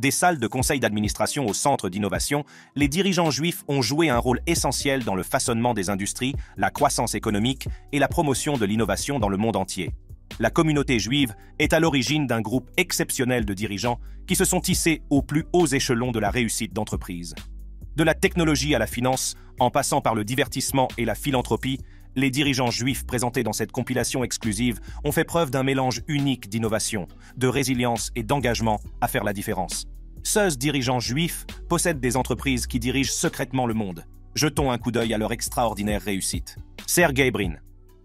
Des salles de conseil d'administration au centre d'innovation, les dirigeants juifs ont joué un rôle essentiel dans le façonnement des industries, la croissance économique et la promotion de l'innovation dans le monde entier. La communauté juive est à l'origine d'un groupe exceptionnel de dirigeants qui se sont tissés aux plus hauts échelons de la réussite d'entreprise. De la technologie à la finance, en passant par le divertissement et la philanthropie, les dirigeants juifs présentés dans cette compilation exclusive ont fait preuve d'un mélange unique d'innovation, de résilience et d'engagement à faire la différence. 16 dirigeants juifs possèdent des entreprises qui dirigent secrètement le monde. Jetons un coup d'œil à leur extraordinaire réussite. Sergey Brin.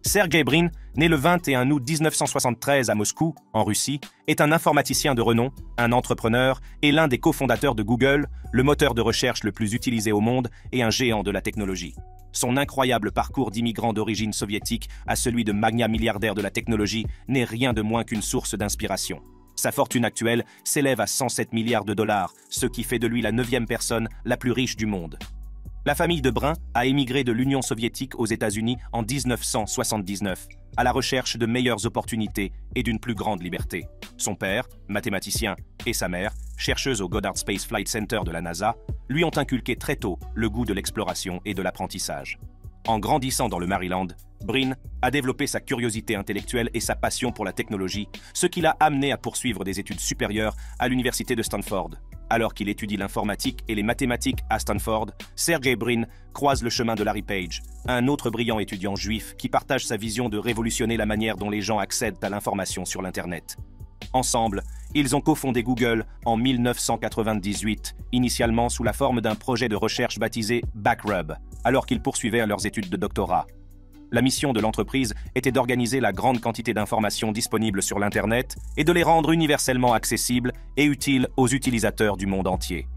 Sergey Brin, né le 21 août 1973 à Moscou, en Russie, est un informaticien de renom, un entrepreneur et l'un des cofondateurs de Google, le moteur de recherche le plus utilisé au monde et un géant de la technologie. Son incroyable parcours d'immigrant d'origine soviétique à celui de magnat milliardaire de la technologie n'est rien de moins qu'une source d'inspiration. Sa fortune actuelle s'élève à 107 milliards de dollars, ce qui fait de lui la 9e personne la plus riche du monde. La famille de Brin a émigré de l'Union soviétique aux États-Unis en 1979, à la recherche de meilleures opportunités et d'une plus grande liberté. Son père, mathématicien, et sa mère, chercheuse au Goddard Space Flight Center de la NASA, lui ont inculqué très tôt le goût de l'exploration et de l'apprentissage. En grandissant dans le Maryland, Brin a développé sa curiosité intellectuelle et sa passion pour la technologie, ce qui l'a amené à poursuivre des études supérieures à l'université de Stanford. Alors qu'il étudie l'informatique et les mathématiques à Stanford, Sergey Brin croise le chemin de Larry Page, un autre brillant étudiant juif qui partage sa vision de révolutionner la manière dont les gens accèdent à l'information sur l'Internet. Ensemble, ils ont cofondé Google en 1998, initialement sous la forme d'un projet de recherche baptisé Backrub, alors qu'ils poursuivaient leurs études de doctorat. La mission de l'entreprise était d'organiser la grande quantité d'informations disponibles sur l'Internet et de les rendre universellement accessibles et utiles aux utilisateurs du monde entier.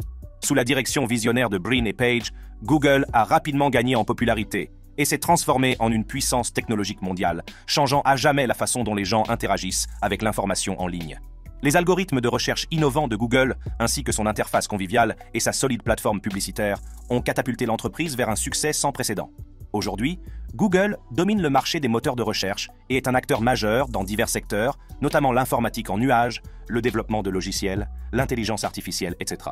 Sous la direction visionnaire de Brin et Page, Google a rapidement gagné en popularité et s'est transformé en une puissance technologique mondiale, changeant à jamais la façon dont les gens interagissent avec l'information en ligne. Les algorithmes de recherche innovants de Google, ainsi que son interface conviviale et sa solide plateforme publicitaire, ont catapulté l'entreprise vers un succès sans précédent. Aujourd'hui, Google domine le marché des moteurs de recherche et est un acteur majeur dans divers secteurs, notamment l'informatique en nuage, le développement de logiciels, l'intelligence artificielle, etc.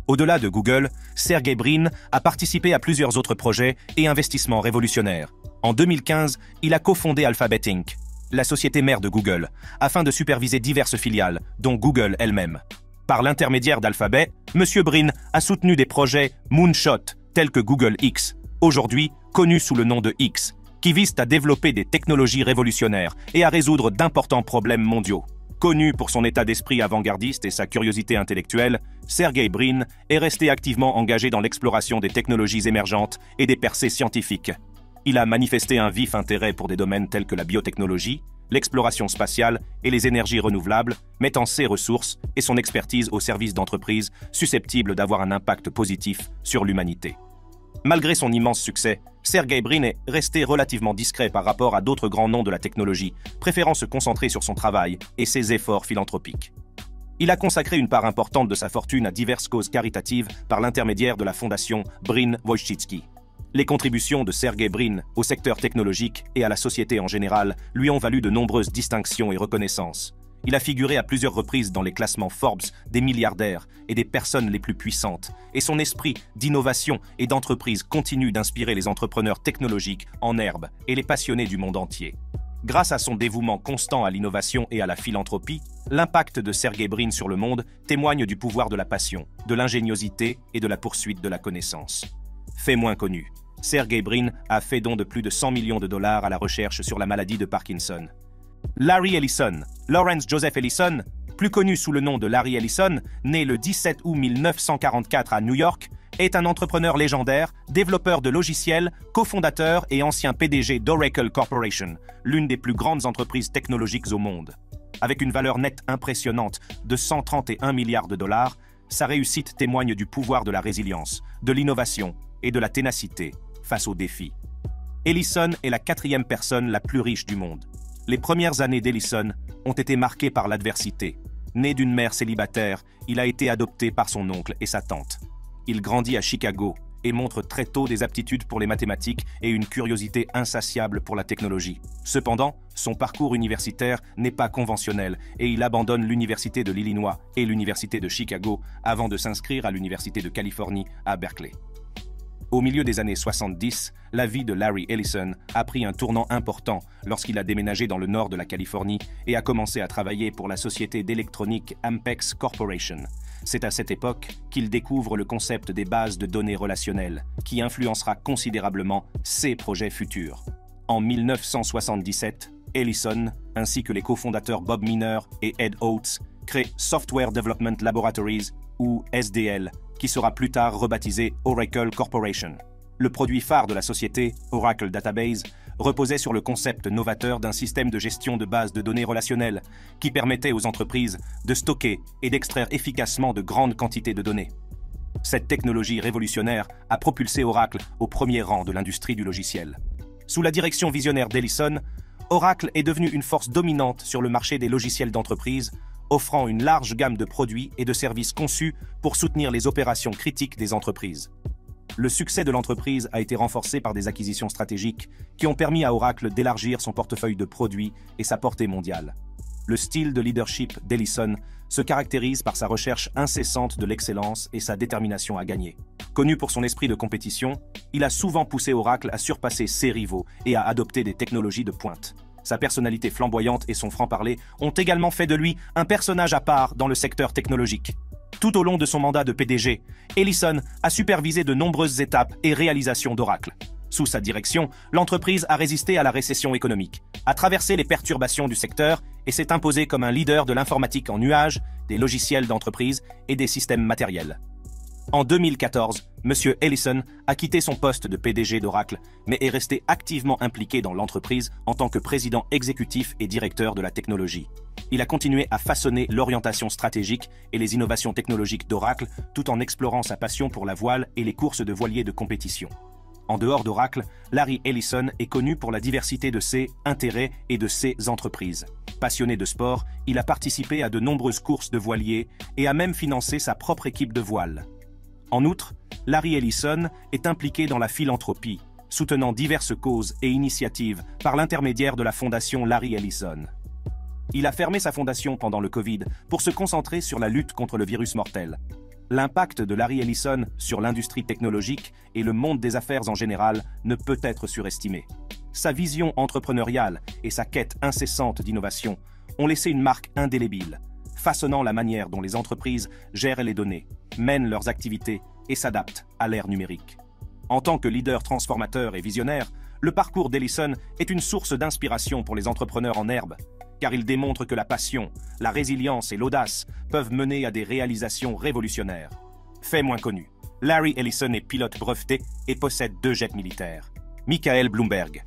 Au-delà de Google, Sergey Brin a participé à plusieurs autres projets et investissements révolutionnaires. En 2015, il a cofondé Alphabet Inc., la société mère de Google, afin de superviser diverses filiales, dont Google elle-même. Par l'intermédiaire d'Alphabet, M. Brin a soutenu des projets Moonshot tels que Google X, aujourd'hui connu sous le nom de X, qui visent à développer des technologies révolutionnaires et à résoudre d'importants problèmes mondiaux. Connu pour son état d'esprit avant-gardiste et sa curiosité intellectuelle, Sergey Brin est resté activement engagé dans l'exploration des technologies émergentes et des percées scientifiques. Il a manifesté un vif intérêt pour des domaines tels que la biotechnologie, l'exploration spatiale et les énergies renouvelables, mettant ses ressources et son expertise au service d'entreprises susceptibles d'avoir un impact positif sur l'humanité. Malgré son immense succès, Sergey Brin est resté relativement discret par rapport à d'autres grands noms de la technologie, préférant se concentrer sur son travail et ses efforts philanthropiques. Il a consacré une part importante de sa fortune à diverses causes caritatives par l'intermédiaire de la fondation Brin-Wojcicki. Les contributions de Sergey Brin au secteur technologique et à la société en général lui ont valu de nombreuses distinctions et reconnaissances. Il a figuré à plusieurs reprises dans les classements Forbes des milliardaires et des personnes les plus puissantes, et son esprit d'innovation et d'entreprise continue d'inspirer les entrepreneurs technologiques en herbe et les passionnés du monde entier. Grâce à son dévouement constant à l'innovation et à la philanthropie, l'impact de Sergey Brin sur le monde témoigne du pouvoir de la passion, de l'ingéniosité et de la poursuite de la connaissance. Fait moins connu, Sergey Brin a fait don de plus de 100 millions de dollars à la recherche sur la maladie de Parkinson. Larry Ellison, Lawrence Joseph Ellison, plus connu sous le nom de Larry Ellison, né le 17 août 1944 à New York, est un entrepreneur légendaire, développeur de logiciels, cofondateur et ancien PDG d'Oracle Corporation, l'une des plus grandes entreprises technologiques au monde. Avec une valeur nette impressionnante de 131 milliards de dollars, sa réussite témoigne du pouvoir de la résilience, de l'innovation et de la ténacité face aux défis. Ellison est la 4e personne la plus riche du monde. Les premières années d'Ellison ont été marquées par l'adversité. Né d'une mère célibataire, il a été adopté par son oncle et sa tante. Il grandit à Chicago et montre très tôt des aptitudes pour les mathématiques et une curiosité insatiable pour la technologie. Cependant, son parcours universitaire n'est pas conventionnel et il abandonne l'Université de l'Illinois et l'Université de Chicago avant de s'inscrire à l'Université de Californie à Berkeley. Au milieu des années 70, la vie de Larry Ellison a pris un tournant important lorsqu'il a déménagé dans le nord de la Californie et a commencé à travailler pour la société d'électronique Ampex Corporation. C'est à cette époque qu'il découvre le concept des bases de données relationnelles, qui influencera considérablement ses projets futurs. En 1977, Ellison, ainsi que les cofondateurs Bob Miner et Ed Oates, créent Software Development Laboratories, ou SDL, qui sera plus tard rebaptisé Oracle Corporation. Le produit phare de la société, Oracle Database, reposait sur le concept novateur d'un système de gestion de bases de données relationnelles qui permettait aux entreprises de stocker et d'extraire efficacement de grandes quantités de données. Cette technologie révolutionnaire a propulsé Oracle au premier rang de l'industrie du logiciel. Sous la direction visionnaire d'Ellison, Oracle est devenu une force dominante sur le marché des logiciels d'entreprise, offrant une large gamme de produits et de services conçus pour soutenir les opérations critiques des entreprises. Le succès de l'entreprise a été renforcé par des acquisitions stratégiques qui ont permis à Oracle d'élargir son portefeuille de produits et sa portée mondiale. Le style de leadership d'Ellison se caractérise par sa recherche incessante de l'excellence et sa détermination à gagner. Connu pour son esprit de compétition, il a souvent poussé Oracle à surpasser ses rivaux et à adopter des technologies de pointe. Sa personnalité flamboyante et son franc-parler ont également fait de lui un personnage à part dans le secteur technologique. Tout au long de son mandat de PDG, Ellison a supervisé de nombreuses étapes et réalisations d'Oracle. Sous sa direction, l'entreprise a résisté à la récession économique, a traversé les perturbations du secteur et s'est imposée comme un leader de l'informatique en nuage, des logiciels d'entreprise et des systèmes matériels. En 2014, M. Ellison a quitté son poste de PDG d'Oracle, mais est resté activement impliqué dans l'entreprise en tant que président exécutif et directeur de la technologie. Il a continué à façonner l'orientation stratégique et les innovations technologiques d'Oracle tout en explorant sa passion pour la voile et les courses de voiliers de compétition. En dehors d'Oracle, Larry Ellison est connu pour la diversité de ses intérêts et de ses entreprises. Passionné de sport, il a participé à de nombreuses courses de voiliers et a même financé sa propre équipe de voile. En outre, Larry Ellison est impliqué dans la philanthropie, soutenant diverses causes et initiatives par l'intermédiaire de la fondation Larry Ellison. Il a fermé sa fondation pendant le Covid pour se concentrer sur la lutte contre le virus mortel. L'impact de Larry Ellison sur l'industrie technologique et le monde des affaires en général ne peut être surestimé. Sa vision entrepreneuriale et sa quête incessante d'innovation ont laissé une marque indélébile, façonnant la manière dont les entreprises gèrent les données, mènent leurs activités et s'adaptent à l'ère numérique. En tant que leader transformateur et visionnaire, le parcours d'Ellison est une source d'inspiration pour les entrepreneurs en herbe, car il démontre que la passion, la résilience et l'audace peuvent mener à des réalisations révolutionnaires. Fait moins connu, Larry Ellison est pilote breveté et possède 2 jets militaires. Michael Bloomberg.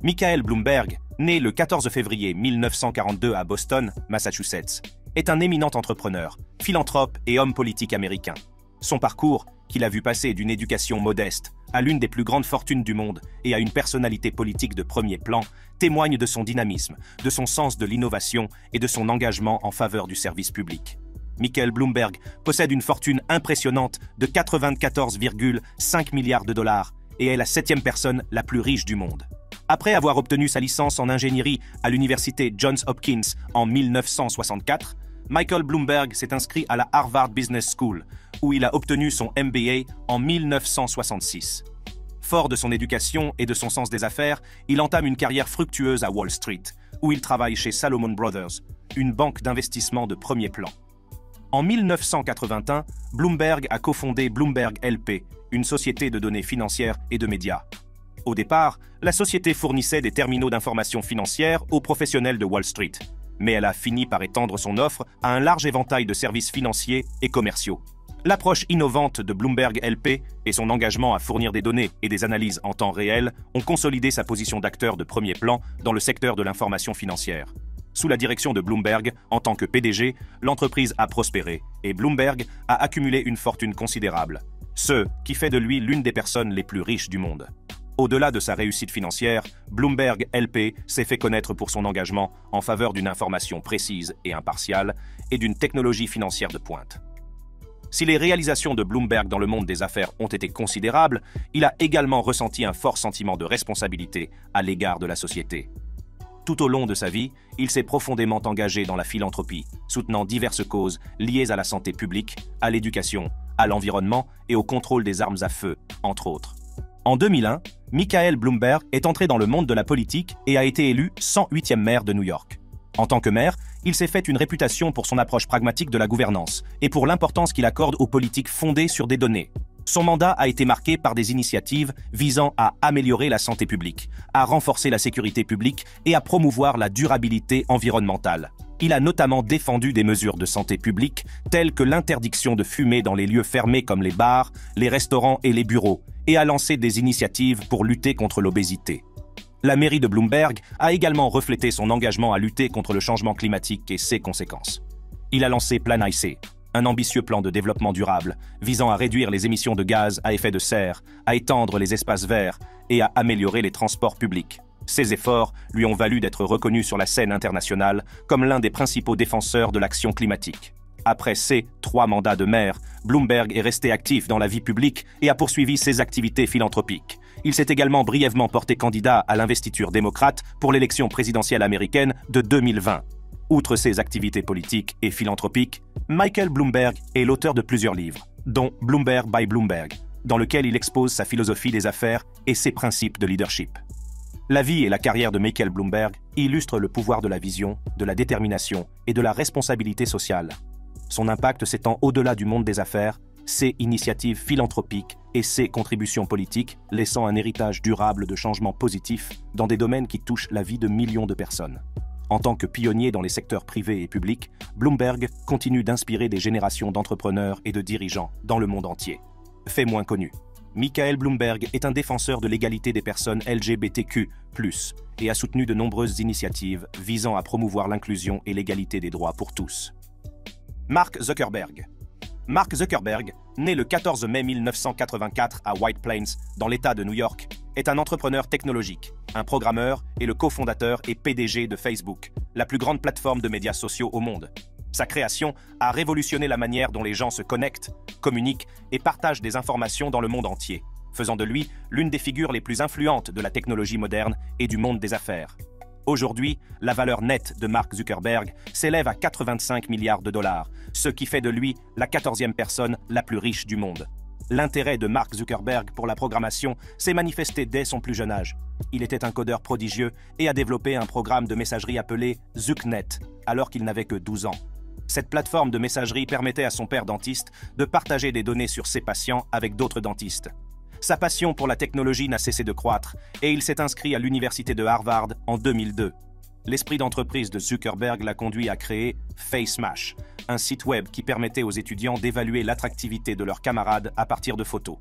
Michael Bloomberg, né le 14 février 1942 à Boston, Massachusetts, est un éminent entrepreneur, philanthrope et homme politique américain. Son parcours, qu'il a vu passer d'une éducation modeste à l'une des plus grandes fortunes du monde et à une personnalité politique de premier plan, témoigne de son dynamisme, de son sens de l'innovation et de son engagement en faveur du service public. Michael Bloomberg possède une fortune impressionnante de 94,5 milliards de dollars et est la 7e personne la plus riche du monde. Après avoir obtenu sa licence en ingénierie à l'université Johns Hopkins en 1964, Michael Bloomberg s'est inscrit à la Harvard Business School, où il a obtenu son MBA en 1966. Fort de son éducation et de son sens des affaires, il entame une carrière fructueuse à Wall Street, où il travaille chez Salomon Brothers, une banque d'investissement de premier plan. En 1981, Bloomberg a cofondé Bloomberg LP, une société de données financières et de médias. Au départ, la société fournissait des terminaux d'information financière aux professionnels de Wall Street, mais elle a fini par étendre son offre à un large éventail de services financiers et commerciaux. L'approche innovante de Bloomberg LP et son engagement à fournir des données et des analyses en temps réel ont consolidé sa position d'acteur de premier plan dans le secteur de l'information financière. Sous la direction de Bloomberg, en tant que PDG, l'entreprise a prospéré et Bloomberg a accumulé une fortune considérable, ce qui fait de lui l'une des personnes les plus riches du monde. Au-delà de sa réussite financière, Bloomberg LP s'est fait connaître pour son engagement en faveur d'une information précise et impartiale et d'une technologie financière de pointe. Si les réalisations de Bloomberg dans le monde des affaires ont été considérables, il a également ressenti un fort sentiment de responsabilité à l'égard de la société. Tout au long de sa vie, il s'est profondément engagé dans la philanthropie, soutenant diverses causes liées à la santé publique, à l'éducation, à l'environnement et au contrôle des armes à feu, entre autres. En 2001, Michael Bloomberg est entré dans le monde de la politique et a été élu 108e maire de New York. En tant que maire, il s'est fait une réputation pour son approche pragmatique de la gouvernance et pour l'importance qu'il accorde aux politiques fondées sur des données. Son mandat a été marqué par des initiatives visant à améliorer la santé publique, à renforcer la sécurité publique et à promouvoir la durabilité environnementale. Il a notamment défendu des mesures de santé publique telles que l'interdiction de fumer dans les lieux fermés comme les bars, les restaurants et les bureaux, et a lancé des initiatives pour lutter contre l'obésité. La mairie de Bloomberg a également reflété son engagement à lutter contre le changement climatique et ses conséquences. Il a lancé Plan IC, un ambitieux plan de développement durable visant à réduire les émissions de gaz à effet de serre, à étendre les espaces verts et à améliorer les transports publics. Ces efforts lui ont valu d'être reconnu sur la scène internationale comme l'un des principaux défenseurs de l'action climatique. Après ses 3 mandats de maire, Bloomberg est resté actif dans la vie publique et a poursuivi ses activités philanthropiques. Il s'est également brièvement porté candidat à l'investiture démocrate pour l'élection présidentielle américaine de 2020. Outre ses activités politiques et philanthropiques, Michael Bloomberg est l'auteur de plusieurs livres, dont Bloomberg by Bloomberg, dans lequel il expose sa philosophie des affaires et ses principes de leadership. La vie et la carrière de Michael Bloomberg illustrent le pouvoir de la vision, de la détermination et de la responsabilité sociale. Son impact s'étend au-delà du monde des affaires, ses initiatives philanthropiques et ses contributions politiques, laissant un héritage durable de changements positifs dans des domaines qui touchent la vie de millions de personnes. En tant que pionnier dans les secteurs privés et publics, Bloomberg continue d'inspirer des générations d'entrepreneurs et de dirigeants dans le monde entier. Fait moins connu, Michael Bloomberg est un défenseur de l'égalité des personnes LGBTQ+, et a soutenu de nombreuses initiatives visant à promouvoir l'inclusion et l'égalité des droits pour tous. Mark Zuckerberg. Mark Zuckerberg, né le 14 mai 1984 à White Plains, dans l'État de New York, est un entrepreneur technologique, un programmeur et le cofondateur et PDG de Facebook, la plus grande plateforme de médias sociaux au monde. Sa création a révolutionné la manière dont les gens se connectent, communiquent et partagent des informations dans le monde entier, faisant de lui l'une des figures les plus influentes de la technologie moderne et du monde des affaires. Aujourd'hui, la valeur nette de Mark Zuckerberg s'élève à 85 milliards de dollars, ce qui fait de lui la 14e personne la plus riche du monde. L'intérêt de Mark Zuckerberg pour la programmation s'est manifesté dès son plus jeune âge. Il était un codeur prodigieux et a développé un programme de messagerie appelé ZuckNet, alors qu'il n'avait que 12 ans. Cette plateforme de messagerie permettait à son père dentiste de partager des données sur ses patients avec d'autres dentistes. Sa passion pour la technologie n'a cessé de croître et il s'est inscrit à l'université de Harvard en 2002. L'esprit d'entreprise de Zuckerberg l'a conduit à créer FaceMash, un site web qui permettait aux étudiants d'évaluer l'attractivité de leurs camarades à partir de photos.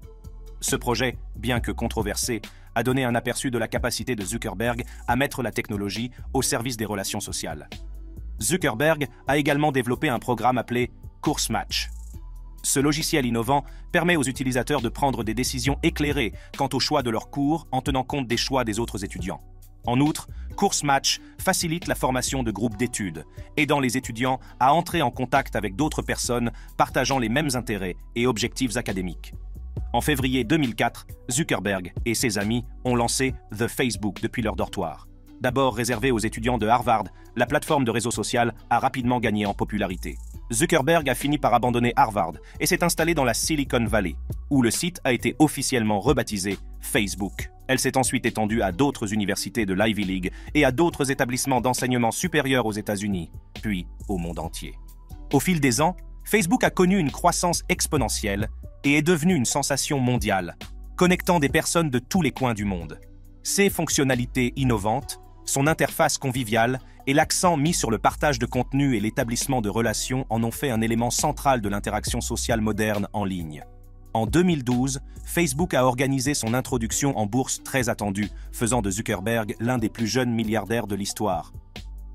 Ce projet, bien que controversé, a donné un aperçu de la capacité de Zuckerberg à mettre la technologie au service des relations sociales. Zuckerberg a également développé un programme appelé CourseMatch. Ce logiciel innovant permet aux utilisateurs de prendre des décisions éclairées quant au choix de leurs cours en tenant compte des choix des autres étudiants. En outre, CourseMatch facilite la formation de groupes d'études, aidant les étudiants à entrer en contact avec d'autres personnes partageant les mêmes intérêts et objectifs académiques. En février 2004, Zuckerberg et ses amis ont lancé The Facebook depuis leur dortoir. D'abord réservée aux étudiants de Harvard, la plateforme de réseau social a rapidement gagné en popularité. Zuckerberg a fini par abandonner Harvard et s'est installé dans la Silicon Valley, où le site a été officiellement rebaptisé Facebook. Elle s'est ensuite étendue à d'autres universités de l'Ivy League et à d'autres établissements d'enseignement supérieur aux États-Unis, puis au monde entier. Au fil des ans, Facebook a connu une croissance exponentielle et est devenu une sensation mondiale, connectant des personnes de tous les coins du monde. Ses fonctionnalités innovantes, son interface conviviale et l'accent mis sur le partage de contenu et l'établissement de relations en ont fait un élément central de l'interaction sociale moderne en ligne. En 2012, Facebook a organisé son introduction en bourse très attendue, faisant de Zuckerberg l'un des plus jeunes milliardaires de l'histoire.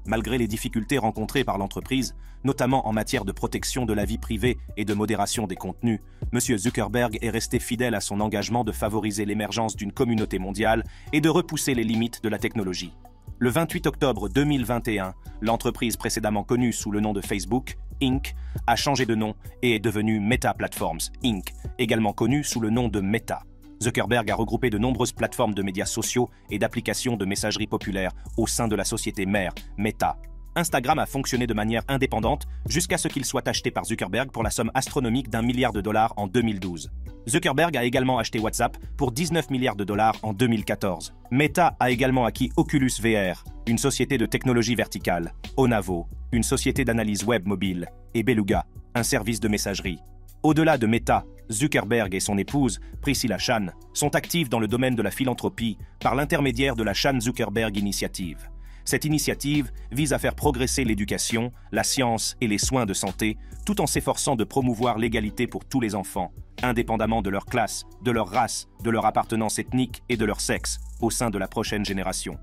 Malgré les difficultés rencontrées par l'entreprise, notamment en matière de protection de la vie privée et de modération des contenus, M. Zuckerberg est resté fidèle à son engagement de favoriser l'émergence d'une communauté mondiale et de repousser les limites de la technologie. Le 28 octobre 2021, l'entreprise précédemment connue sous le nom de Facebook, Inc., a changé de nom et est devenue Meta Platforms, Inc., également connue sous le nom de Meta. Zuckerberg a regroupé de nombreuses plateformes de médias sociaux et d'applications de messagerie populaire au sein de la société mère, Meta. Instagram a fonctionné de manière indépendante jusqu'à ce qu'il soit acheté par Zuckerberg pour la somme astronomique d'1 milliard de dollars en 2012. Zuckerberg a également acheté WhatsApp pour 19 milliards de dollars en 2014. Meta a également acquis Oculus VR, une société de technologie verticale, Onavo, une société d'analyse web mobile, et Beluga, un service de messagerie. Au-delà de Meta, Zuckerberg et son épouse, Priscilla Chan, sont actifs dans le domaine de la philanthropie par l'intermédiaire de la Chan Zuckerberg Initiative. Cette initiative vise à faire progresser l'éducation, la science et les soins de santé, tout en s'efforçant de promouvoir l'égalité pour tous les enfants, indépendamment de leur classe, de leur race, de leur appartenance ethnique et de leur sexe, au sein de la prochaine génération.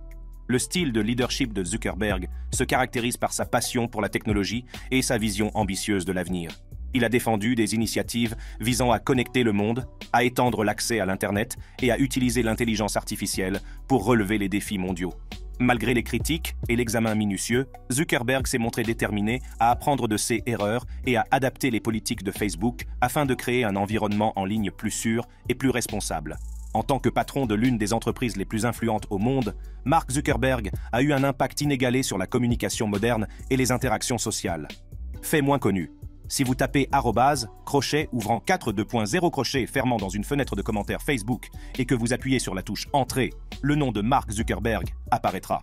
Le style de leadership de Zuckerberg se caractérise par sa passion pour la technologie et sa vision ambitieuse de l'avenir. Il a défendu des initiatives visant à connecter le monde, à étendre l'accès à l'Internet et à utiliser l'intelligence artificielle pour relever les défis mondiaux. Malgré les critiques et l'examen minutieux, Zuckerberg s'est montré déterminé à apprendre de ses erreurs et à adapter les politiques de Facebook afin de créer un environnement en ligne plus sûr et plus responsable. En tant que patron de l'une des entreprises les plus influentes au monde, Mark Zuckerberg a eu un impact inégalé sur la communication moderne et les interactions sociales. Fait moins connu. Si vous tapez crochet ouvrant 4.2.0 crochet fermant dans une fenêtre de commentaires Facebook et que vous appuyez sur la touche Entrée, le nom de Mark Zuckerberg apparaîtra.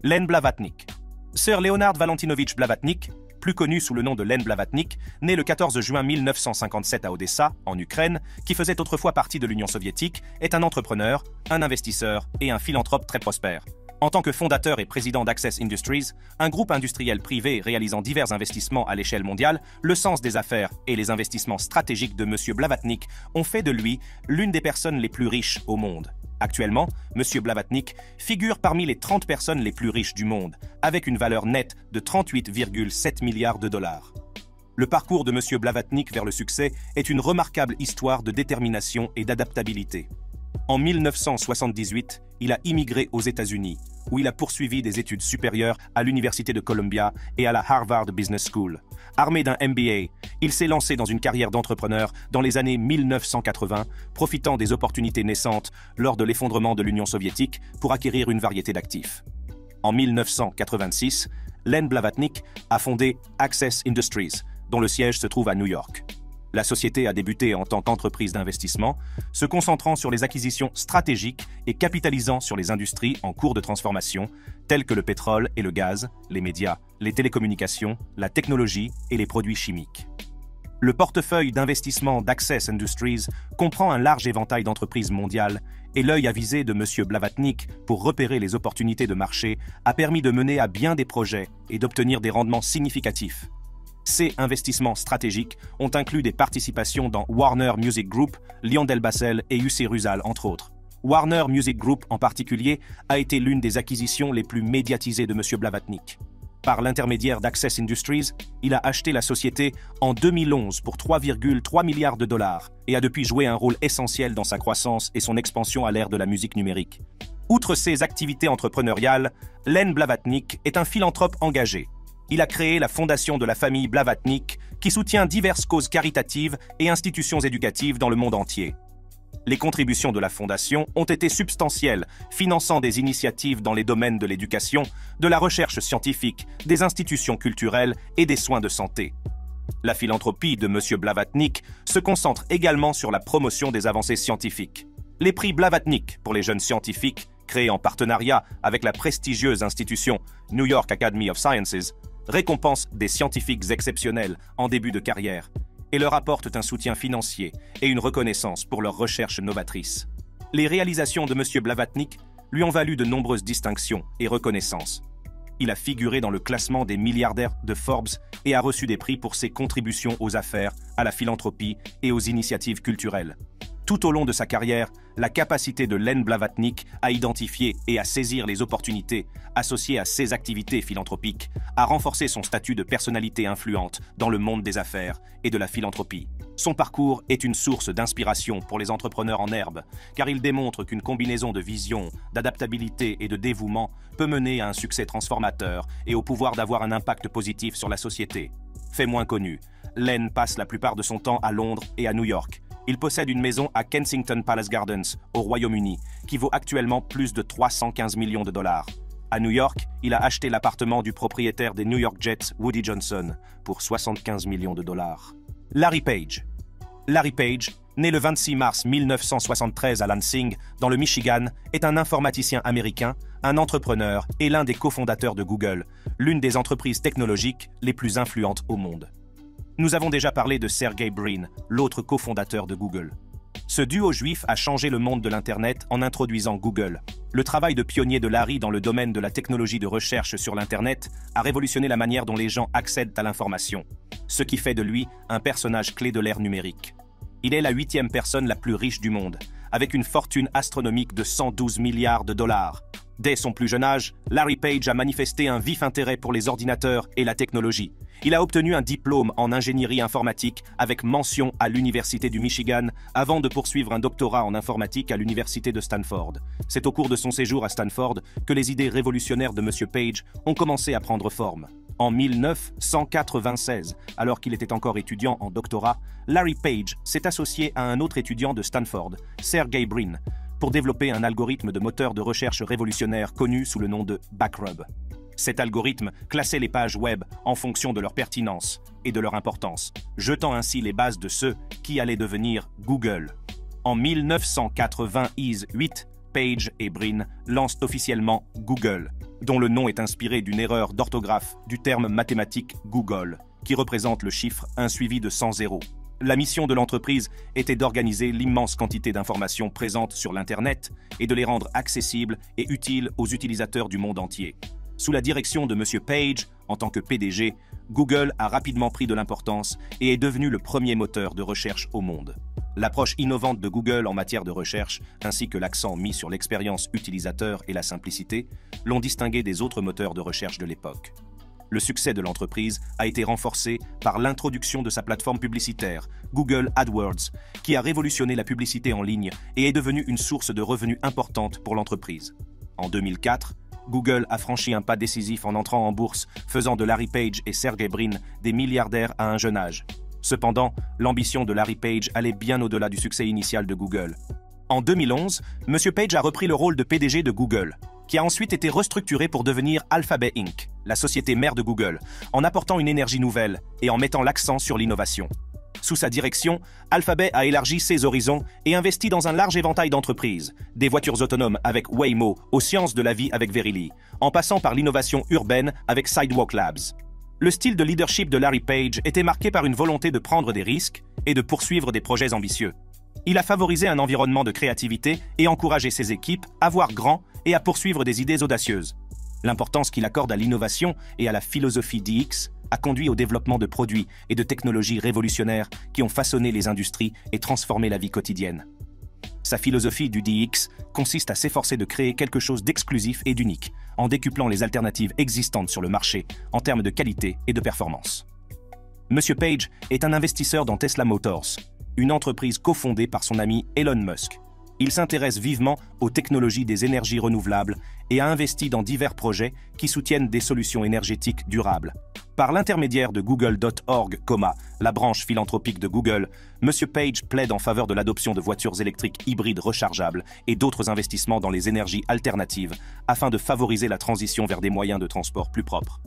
Len Blavatnik. Sir Leonard Valentinovich Blavatnik, plus connu sous le nom de Len Blavatnik, né le 14 juin 1957 à Odessa, en Ukraine, qui faisait autrefois partie de l'Union soviétique, est un entrepreneur, un investisseur et un philanthrope très prospère. En tant que fondateur et président d'Access Industries, un groupe industriel privé réalisant divers investissements à l'échelle mondiale, le sens des affaires et les investissements stratégiques de M. Blavatnik ont fait de lui l'une des personnes les plus riches au monde. Actuellement, M. Blavatnik figure parmi les 30 personnes les plus riches du monde, avec une valeur nette de 38,7 milliards de dollars. Le parcours de M. Blavatnik vers le succès est une remarquable histoire de détermination et d'adaptabilité. En 1978, il a immigré aux États-Unis, où il a poursuivi des études supérieures à l'Université de Columbia et à la Harvard Business School. Armé d'un MBA, il s'est lancé dans une carrière d'entrepreneur dans les années 1980, profitant des opportunités naissantes lors de l'effondrement de l'Union soviétique pour acquérir une variété d'actifs. En 1986, Len Blavatnik a fondé Access Industries, dont le siège se trouve à New York. La société a débuté en tant qu'entreprise d'investissement, se concentrant sur les acquisitions stratégiques et capitalisant sur les industries en cours de transformation, telles que le pétrole et le gaz, les médias, les télécommunications, la technologie et les produits chimiques. Le portefeuille d'investissement d'Access Industries comprend un large éventail d'entreprises mondiales et l'œil avisé de M. Blavatnik pour repérer les opportunités de marché a permis de mener à bien des projets et d'obtenir des rendements significatifs. Ces investissements stratégiques ont inclus des participations dans Warner Music Group, LyondellBasell et UC Rusal, entre autres. Warner Music Group, en particulier, a été l'une des acquisitions les plus médiatisées de M. Blavatnik. Par l'intermédiaire d'Access Industries, il a acheté la société en 2011 pour 3,3 milliards de dollars et a depuis joué un rôle essentiel dans sa croissance et son expansion à l'ère de la musique numérique. Outre ses activités entrepreneuriales, Len Blavatnik est un philanthrope engagé. Il a créé la fondation de la famille Blavatnik, qui soutient diverses causes caritatives et institutions éducatives dans le monde entier. Les contributions de la fondation ont été substantielles, finançant des initiatives dans les domaines de l'éducation, de la recherche scientifique, des institutions culturelles et des soins de santé. La philanthropie de M. Blavatnik se concentre également sur la promotion des avancées scientifiques. Les prix Blavatnik pour les jeunes scientifiques, créés en partenariat avec la prestigieuse institution New York Academy of Sciences, récompensent des scientifiques exceptionnels en début de carrière et leur apportent un soutien financier et une reconnaissance pour leurs recherches novatrices. Les réalisations de M. Blavatnik lui ont valu de nombreuses distinctions et reconnaissances. Il a figuré dans le classement des milliardaires de Forbes et a reçu des prix pour ses contributions aux affaires, à la philanthropie et aux initiatives culturelles. Tout au long de sa carrière, la capacité de Len Blavatnik à identifier et à saisir les opportunités associées à ses activités philanthropiques a renforcé son statut de personnalité influente dans le monde des affaires et de la philanthropie. Son parcours est une source d'inspiration pour les entrepreneurs en herbe, car il démontre qu'une combinaison de vision, d'adaptabilité et de dévouement peut mener à un succès transformateur et au pouvoir d'avoir un impact positif sur la société. Fait moins connu, Len passe la plupart de son temps à Londres et à New York. Il possède une maison à Kensington Palace Gardens, au Royaume-Uni, qui vaut actuellement plus de 315 millions de dollars. À New York, il a acheté l'appartement du propriétaire des New York Jets, Woody Johnson, pour 75 millions de dollars. Larry Page. Larry Page, né le 26 mars 1973 à Lansing, dans le Michigan, est un informaticien américain, un entrepreneur et l'un des cofondateurs de Google, l'une des entreprises technologiques les plus influentes au monde. Nous avons déjà parlé de Sergey Brin, l'autre cofondateur de Google. Ce duo juif a changé le monde de l'Internet en introduisant Google. Le travail de pionnier de Larry dans le domaine de la technologie de recherche sur l'Internet a révolutionné la manière dont les gens accèdent à l'information, ce qui fait de lui un personnage clé de l'ère numérique. Il est la 8e personne la plus riche du monde, avec une fortune astronomique de 112 milliards de dollars. Dès son plus jeune âge, Larry Page a manifesté un vif intérêt pour les ordinateurs et la technologie. Il a obtenu un diplôme en ingénierie informatique avec mention à l'Université du Michigan avant de poursuivre un doctorat en informatique à l'Université de Stanford. C'est au cours de son séjour à Stanford que les idées révolutionnaires de M. Page ont commencé à prendre forme. En 1996, alors qu'il était encore étudiant en doctorat, Larry Page s'est associé à un autre étudiant de Stanford, Sergey Brin, pour développer un algorithme de moteur de recherche révolutionnaire connu sous le nom de Backrub. Cet algorithme classait les pages web en fonction de leur pertinence et de leur importance, jetant ainsi les bases de ceux qui allaient devenir Google. En 1988, Page et Brin lancent officiellement Google, dont le nom est inspiré d'une erreur d'orthographe du terme mathématique Google, qui représente le chiffre 1 suivi de 100 zéros. La mission de l'entreprise était d'organiser l'immense quantité d'informations présentes sur l'Internet et de les rendre accessibles et utiles aux utilisateurs du monde entier. Sous la direction de M. Page, en tant que PDG, Google a rapidement pris de l'importance et est devenu le premier moteur de recherche au monde. L'approche innovante de Google en matière de recherche, ainsi que l'accent mis sur l'expérience utilisateur et la simplicité, l'ont distingué des autres moteurs de recherche de l'époque. Le succès de l'entreprise a été renforcé par l'introduction de sa plateforme publicitaire, Google AdWords, qui a révolutionné la publicité en ligne et est devenue une source de revenus importante pour l'entreprise. En 2004, Google a franchi un pas décisif en entrant en bourse, faisant de Larry Page et Sergey Brin des milliardaires à un jeune âge. Cependant, l'ambition de Larry Page allait bien au-delà du succès initial de Google. En 2011, M. Page a repris le rôle de PDG de Google, qui a ensuite été restructuré pour devenir Alphabet Inc., la société mère de Google, en apportant une énergie nouvelle et en mettant l'accent sur l'innovation. Sous sa direction, Alphabet a élargi ses horizons et investi dans un large éventail d'entreprises, des voitures autonomes avec Waymo aux sciences de la vie avec Verily, en passant par l'innovation urbaine avec Sidewalk Labs. Le style de leadership de Larry Page était marqué par une volonté de prendre des risques et de poursuivre des projets ambitieux. Il a favorisé un environnement de créativité et encouragé ses équipes à voir grand et à poursuivre des idées audacieuses. L'importance qu'il accorde à l'innovation et à la philosophie DX a conduit au développement de produits et de technologies révolutionnaires qui ont façonné les industries et transformé la vie quotidienne. Sa philosophie du DX consiste à s'efforcer de créer quelque chose d'exclusif et d'unique, en décuplant les alternatives existantes sur le marché en termes de qualité et de performance. M. Page est un investisseur dans Tesla Motors, une entreprise cofondée par son ami Elon Musk. Il s'intéresse vivement aux technologies des énergies renouvelables et a investi dans divers projets qui soutiennent des solutions énergétiques durables. Par l'intermédiaire de Google.org, la branche philanthropique de Google, M. Page plaide en faveur de l'adoption de voitures électriques hybrides rechargeables et d'autres investissements dans les énergies alternatives afin de favoriser la transition vers des moyens de transport plus propres.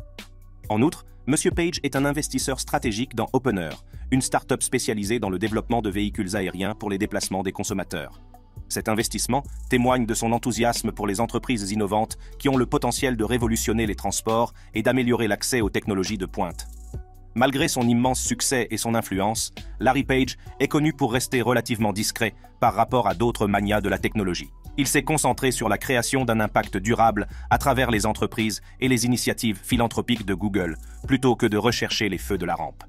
En outre, M. Page est un investisseur stratégique dans Opener, une start-up spécialisée dans le développement de véhicules aériens pour les déplacements des consommateurs. Cet investissement témoigne de son enthousiasme pour les entreprises innovantes qui ont le potentiel de révolutionner les transports et d'améliorer l'accès aux technologies de pointe. Malgré son immense succès et son influence, Larry Page est connu pour rester relativement discret par rapport à d'autres magnats de la technologie. Il s'est concentré sur la création d'un impact durable à travers les entreprises et les initiatives philanthropiques de Google, plutôt que de rechercher les feux de la rampe.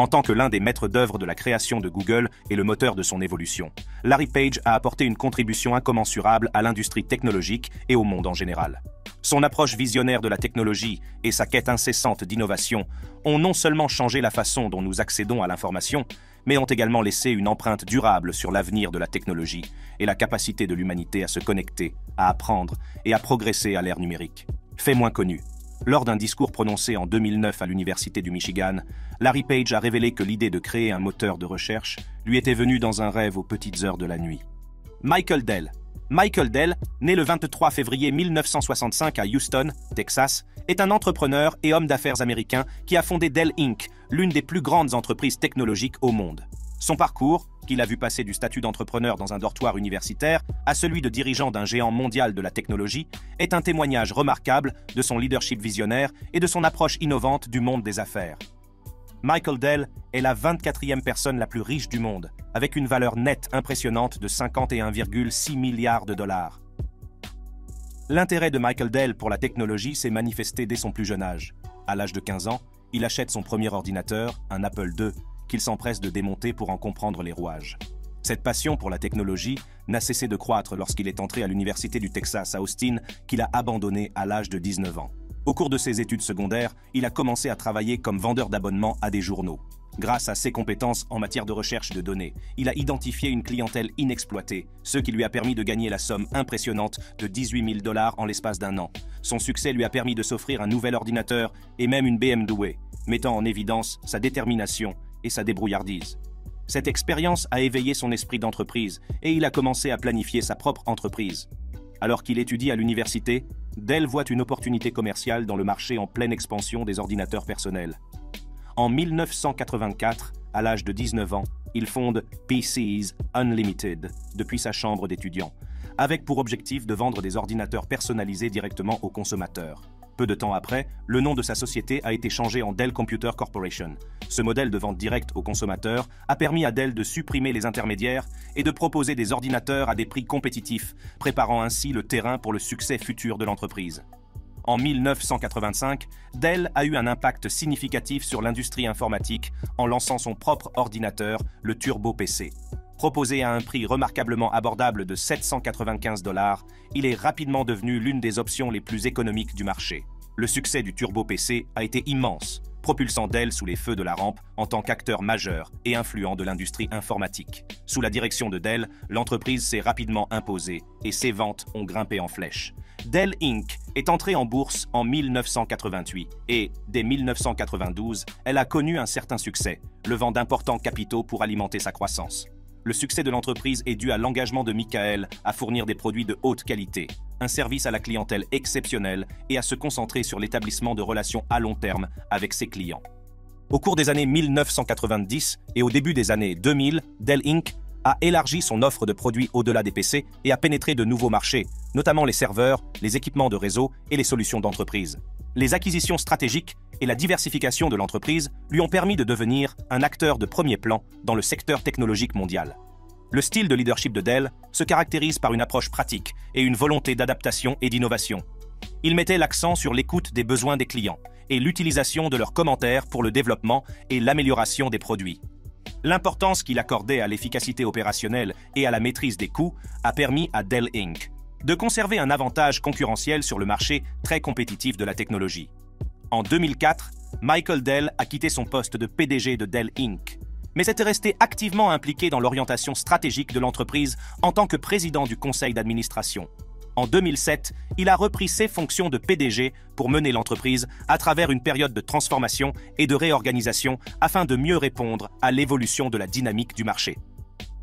En tant que l'un des maîtres d'œuvre de la création de Google et le moteur de son évolution, Larry Page a apporté une contribution incommensurable à l'industrie technologique et au monde en général. Son approche visionnaire de la technologie et sa quête incessante d'innovation ont non seulement changé la façon dont nous accédons à l'information, mais ont également laissé une empreinte durable sur l'avenir de la technologie et la capacité de l'humanité à se connecter, à apprendre et à progresser à l'ère numérique. Fait moins connu. Lors d'un discours prononcé en 2009 à l'Université du Michigan, Larry Page a révélé que l'idée de créer un moteur de recherche lui était venue dans un rêve aux petites heures de la nuit. Michael Dell. Michael Dell, né le 23 février 1965 à Houston, Texas, est un entrepreneur et homme d'affaires américain qui a fondé Dell Inc., l'une des plus grandes entreprises technologiques au monde. Son parcours, qu'il a vu passer du statut d'entrepreneur dans un dortoir universitaire à celui de dirigeant d'un géant mondial de la technologie, est un témoignage remarquable de son leadership visionnaire et de son approche innovante du monde des affaires. Michael Dell est la 24e personne la plus riche du monde, avec une valeur nette impressionnante de 51,6 milliards de dollars. L'intérêt de Michael Dell pour la technologie s'est manifesté dès son plus jeune âge. À l'âge de 15 ans, il achète son premier ordinateur, un Apple II, qu'il s'empresse de démonter pour en comprendre les rouages. Cette passion pour la technologie n'a cessé de croître lorsqu'il est entré à l'Université du Texas à Austin, qu'il a abandonné à l'âge de 19 ans. Au cours de ses études secondaires, il a commencé à travailler comme vendeur d'abonnements à des journaux. Grâce à ses compétences en matière de recherche de données, il a identifié une clientèle inexploitée, ce qui lui a permis de gagner la somme impressionnante de 18 000 $ en l'espace d'un an. Son succès lui a permis de s'offrir un nouvel ordinateur et même une BMW, mettant en évidence sa détermination et sa débrouillardise. Cette expérience a éveillé son esprit d'entreprise et il a commencé à planifier sa propre entreprise. Alors qu'il étudie à l'université, Dell voit une opportunité commerciale dans le marché en pleine expansion des ordinateurs personnels. En 1984, à l'âge de 19 ans, il fonde PCs Unlimited depuis sa chambre d'étudiant, avec pour objectif de vendre des ordinateurs personnalisés directement aux consommateurs. Peu de temps après, le nom de sa société a été changé en Dell Computer Corporation. Ce modèle de vente directe aux consommateurs a permis à Dell de supprimer les intermédiaires et de proposer des ordinateurs à des prix compétitifs, préparant ainsi le terrain pour le succès futur de l'entreprise. En 1985, Dell a eu un impact significatif sur l'industrie informatique en lançant son propre ordinateur, le Turbo PC. Proposé à un prix remarquablement abordable de 795 $, il est rapidement devenu l'une des options les plus économiques du marché. Le succès du Turbo PC a été immense, propulsant Dell sous les feux de la rampe en tant qu'acteur majeur et influent de l'industrie informatique. Sous la direction de Dell, l'entreprise s'est rapidement imposée et ses ventes ont grimpé en flèche. Dell Inc. est entrée en bourse en 1988 et, dès 1992, elle a connu un certain succès, levant d'importants capitaux pour alimenter sa croissance. Le succès de l'entreprise est dû à l'engagement de Michael à fournir des produits de haute qualité, un service à la clientèle exceptionnel et à se concentrer sur l'établissement de relations à long terme avec ses clients. Au cours des années 1990 et au début des années 2000, Dell Inc. a élargi son offre de produits au-delà des PC et a pénétré de nouveaux marchés, notamment les serveurs, les équipements de réseau et les solutions d'entreprise. Les acquisitions stratégiques et la diversification de l'entreprise lui ont permis de devenir un acteur de premier plan dans le secteur technologique mondial. Le style de leadership de Dell se caractérise par une approche pratique et une volonté d'adaptation et d'innovation. Il mettait l'accent sur l'écoute des besoins des clients et l'utilisation de leurs commentaires pour le développement et l'amélioration des produits. L'importance qu'il accordait à l'efficacité opérationnelle et à la maîtrise des coûts a permis à Dell Inc. de conserver un avantage concurrentiel sur le marché très compétitif de la technologie. En 2004, Michael Dell a quitté son poste de PDG de Dell Inc., mais était resté activement impliqué dans l'orientation stratégique de l'entreprise en tant que président du conseil d'administration. En 2007, il a repris ses fonctions de PDG pour mener l'entreprise à travers une période de transformation et de réorganisation afin de mieux répondre à l'évolution de la dynamique du marché.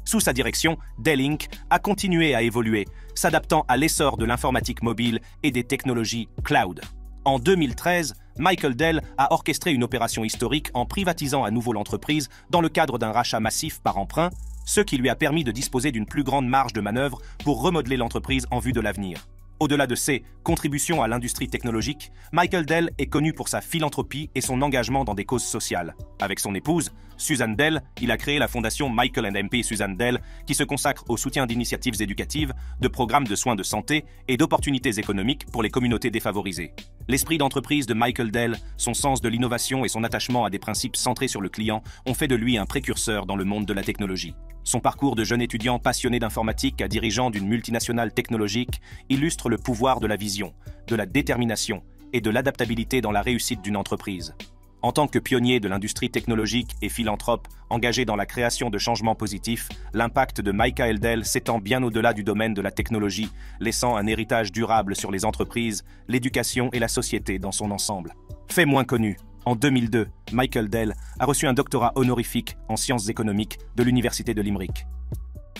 Sous sa direction, Dell Inc. a continué à évoluer, s'adaptant à l'essor de l'informatique mobile et des technologies cloud. En 2013, Michael Dell a orchestré une opération historique en privatisant à nouveau l'entreprise dans le cadre d'un rachat massif par emprunt, ce qui lui a permis de disposer d'une plus grande marge de manœuvre pour remodeler l'entreprise en vue de l'avenir. Au-delà de ses contributions à l'industrie technologique, Michael Dell est connu pour sa philanthropie et son engagement dans des causes sociales. Avec son épouse, Susan Dell, il a créé la fondation Michael & MP Susan Dell, qui se consacre au soutien d'initiatives éducatives, de programmes de soins de santé et d'opportunités économiques pour les communautés défavorisées. L'esprit d'entreprise de Michael Dell, son sens de l'innovation et son attachement à des principes centrés sur le client ont fait de lui un précurseur dans le monde de la technologie. Son parcours de jeune étudiant passionné d'informatique à dirigeant d'une multinationale technologique illustre le pouvoir de la vision, de la détermination et de l'adaptabilité dans la réussite d'une entreprise. En tant que pionnier de l'industrie technologique et philanthrope engagé dans la création de changements positifs, l'impact de Michael Dell s'étend bien au-delà du domaine de la technologie, laissant un héritage durable sur les entreprises, l'éducation et la société dans son ensemble. Fait moins connu, en 2002, Michael Dell a reçu un doctorat honorifique en sciences économiques de l'Université de Limerick.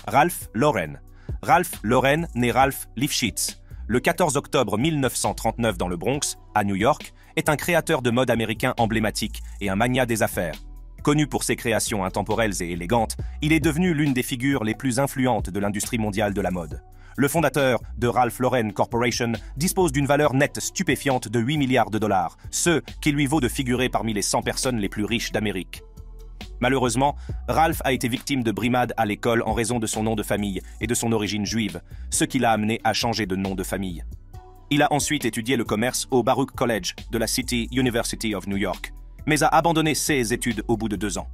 Ralph Lauren. Ralph Lauren naît Ralph Lifshitz. Le 14 octobre 1939 dans le Bronx, à New York, est un créateur de mode américain emblématique et un magnat des affaires. Connu pour ses créations intemporelles et élégantes, il est devenu l'une des figures les plus influentes de l'industrie mondiale de la mode. Le fondateur de Ralph Lauren Corporation dispose d'une valeur nette stupéfiante de 8 milliards de dollars, ce qui lui vaut de figurer parmi les 100 personnes les plus riches d'Amérique. Malheureusement, Ralph a été victime de brimades à l'école en raison de son nom de famille et de son origine juive, ce qui l'a amené à changer de nom de famille. Il a ensuite étudié le commerce au Baruch College de la City University of New York, mais a abandonné ses études au bout de 2 ans.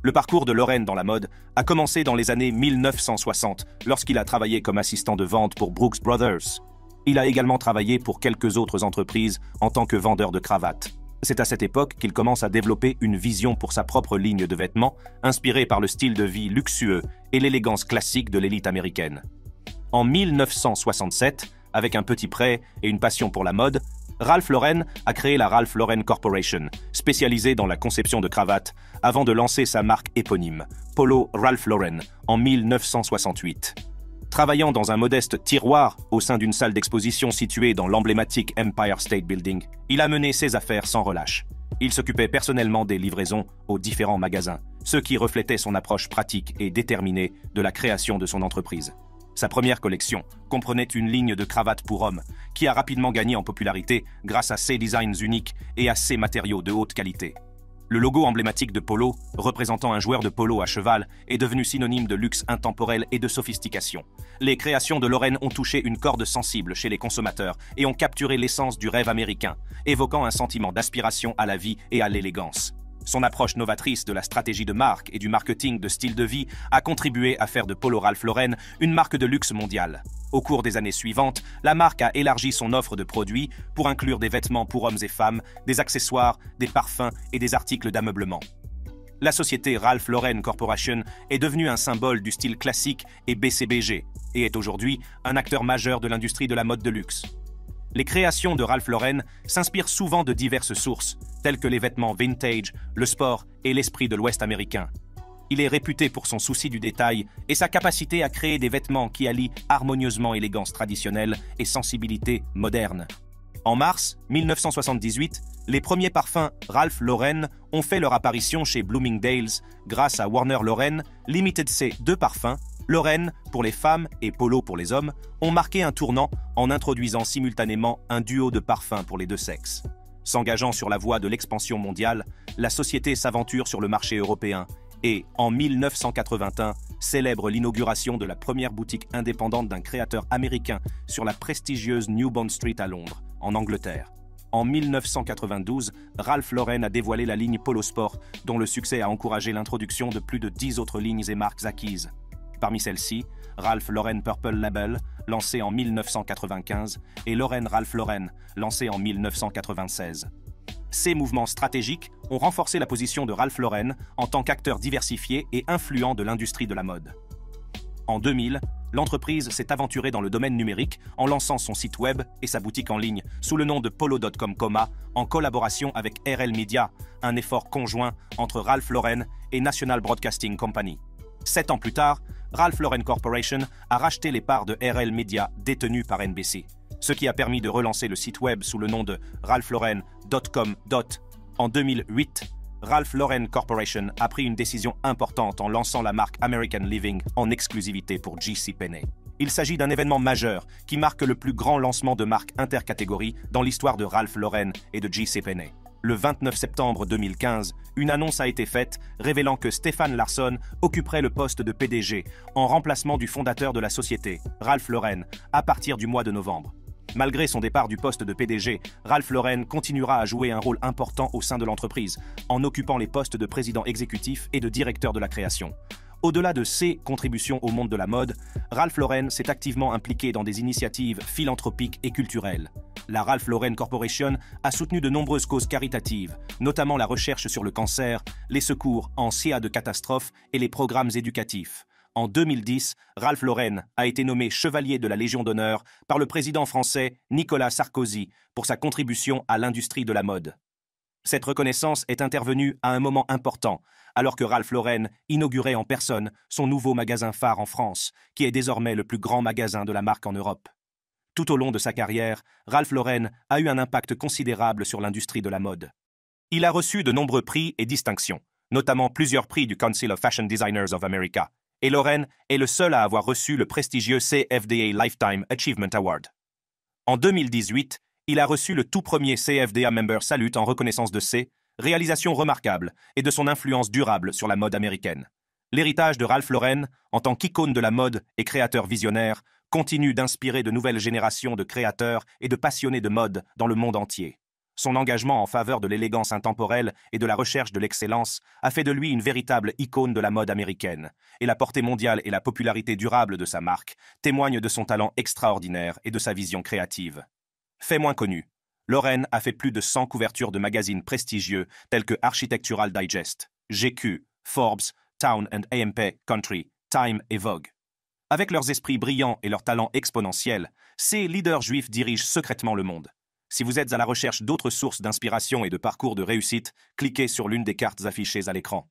Le parcours de Lauren dans la mode a commencé dans les années 1960, lorsqu'il a travaillé comme assistant de vente pour Brooks Brothers. Il a également travaillé pour quelques autres entreprises en tant que vendeur de cravates. C'est à cette époque qu'il commence à développer une vision pour sa propre ligne de vêtements, inspirée par le style de vie luxueux et l'élégance classique de l'élite américaine. En 1967, avec un petit prêt et une passion pour la mode, Ralph Lauren a créé la Ralph Lauren Corporation, spécialisée dans la conception de cravates, avant de lancer sa marque éponyme, Polo Ralph Lauren, en 1968. Travaillant dans un modeste tiroir au sein d'une salle d'exposition située dans l'emblématique Empire State Building, il a mené ses affaires sans relâche. Il s'occupait personnellement des livraisons aux différents magasins, ce qui reflétait son approche pratique et déterminée de la création de son entreprise. Sa première collection comprenait une ligne de cravates pour hommes, qui a rapidement gagné en popularité grâce à ses designs uniques et à ses matériaux de haute qualité. Le logo emblématique de Polo, représentant un joueur de polo à cheval, est devenu synonyme de luxe intemporel et de sophistication. Les créations de Lauren ont touché une corde sensible chez les consommateurs et ont capturé l'essence du rêve américain, évoquant un sentiment d'aspiration à la vie et à l'élégance. Son approche novatrice de la stratégie de marque et du marketing de style de vie a contribué à faire de Polo Ralph Lauren une marque de luxe mondiale. Au cours des années suivantes, la marque a élargi son offre de produits pour inclure des vêtements pour hommes et femmes, des accessoires, des parfums et des articles d'ameublement. La société Ralph Lauren Corporation est devenue un symbole du style classique et BCBG et est aujourd'hui un acteur majeur de l'industrie de la mode de luxe. Les créations de Ralph Lauren s'inspirent souvent de diverses sources, telles que les vêtements vintage, le sport et l'esprit de l'Ouest américain. Il est réputé pour son souci du détail et sa capacité à créer des vêtements qui allient harmonieusement élégance traditionnelle et sensibilité moderne. En mars 1978, les premiers parfums Ralph Lauren ont fait leur apparition chez Bloomingdale's grâce à Warner Lauren Limited. Ces 2 parfums, Lauren pour les femmes et Polo pour les hommes, ont marqué un tournant en introduisant simultanément un duo de parfums pour les 2 sexes. S'engageant sur la voie de l'expansion mondiale, la société s'aventure sur le marché européen et, en 1981, célèbre l'inauguration de la première boutique indépendante d'un créateur américain sur la prestigieuse New Bond Street à Londres, en Angleterre. En 1992, Ralph Lauren a dévoilé la ligne Polo Sport, dont le succès a encouragé l'introduction de plus de 10 autres lignes et marques acquises. Parmi celles-ci, Ralph Lauren Purple Label, lancé en 1995, et Lauren Ralph Lauren, lancé en 1996. Ces mouvements stratégiques ont renforcé la position de Ralph Lauren en tant qu'acteur diversifié et influent de l'industrie de la mode. En 2000, l'entreprise s'est aventurée dans le domaine numérique en lançant son site web et sa boutique en ligne sous le nom de Polo.com, en collaboration avec RL Media, un effort conjoint entre Ralph Lauren et National Broadcasting Company. 7 ans plus tard, Ralph Lauren Corporation a racheté les parts de RL Media détenues par NBC, ce qui a permis de relancer le site web sous le nom de ralphlauren.com. En 2008, Ralph Lauren Corporation a pris une décision importante en lançant la marque American Living en exclusivité pour JCPenney. Il s'agit d'un événement majeur qui marque le plus grand lancement de marque intercatégorie dans l'histoire de Ralph Lauren et de JCPenney. Le 29 septembre 2015, une annonce a été faite révélant que Stefan Larsson occuperait le poste de PDG en remplacement du fondateur de la société, Ralph Lauren, à partir du mois de novembre. Malgré son départ du poste de PDG, Ralph Lauren continuera à jouer un rôle important au sein de l'entreprise, en occupant les postes de président exécutif et de directeur de la création. Au-delà de ses contributions au monde de la mode, Ralph Lauren s'est activement impliqué dans des initiatives philanthropiques et culturelles. La Ralph Lauren Corporation a soutenu de nombreuses causes caritatives, notamment la recherche sur le cancer, les secours en cas de catastrophe et les programmes éducatifs. En 2010, Ralph Lauren a été nommé chevalier de la Légion d'honneur par le président français Nicolas Sarkozy pour sa contribution à l'industrie de la mode. Cette reconnaissance est intervenue à un moment important, alors que Ralph Lauren inaugurait en personne son nouveau magasin phare en France, qui est désormais le plus grand magasin de la marque en Europe. Tout au long de sa carrière, Ralph Lauren a eu un impact considérable sur l'industrie de la mode. Il a reçu de nombreux prix et distinctions, notamment plusieurs prix du Council of Fashion Designers of America, et Lauren est le seul à avoir reçu le prestigieux CFDA Lifetime Achievement Award. En 2018, il a reçu le tout premier CFDA Member Salute en reconnaissance de ses réalisations remarquables et de son influence durable sur la mode américaine. L'héritage de Ralph Lauren, en tant qu'icône de la mode et créateur visionnaire, continue d'inspirer de nouvelles générations de créateurs et de passionnés de mode dans le monde entier. Son engagement en faveur de l'élégance intemporelle et de la recherche de l'excellence a fait de lui une véritable icône de la mode américaine, et la portée mondiale et la popularité durable de sa marque témoignent de son talent extraordinaire et de sa vision créative. Fait moins connu, Lauren a fait plus de 100 couvertures de magazines prestigieux tels que Architectural Digest, GQ, Forbes, Town and AMP Country, Time et Vogue. Avec leurs esprits brillants et leurs talents exponentiels, ces leaders juifs dirigent secrètement le monde. Si vous êtes à la recherche d'autres sources d'inspiration et de parcours de réussite, cliquez sur l'une des cartes affichées à l'écran.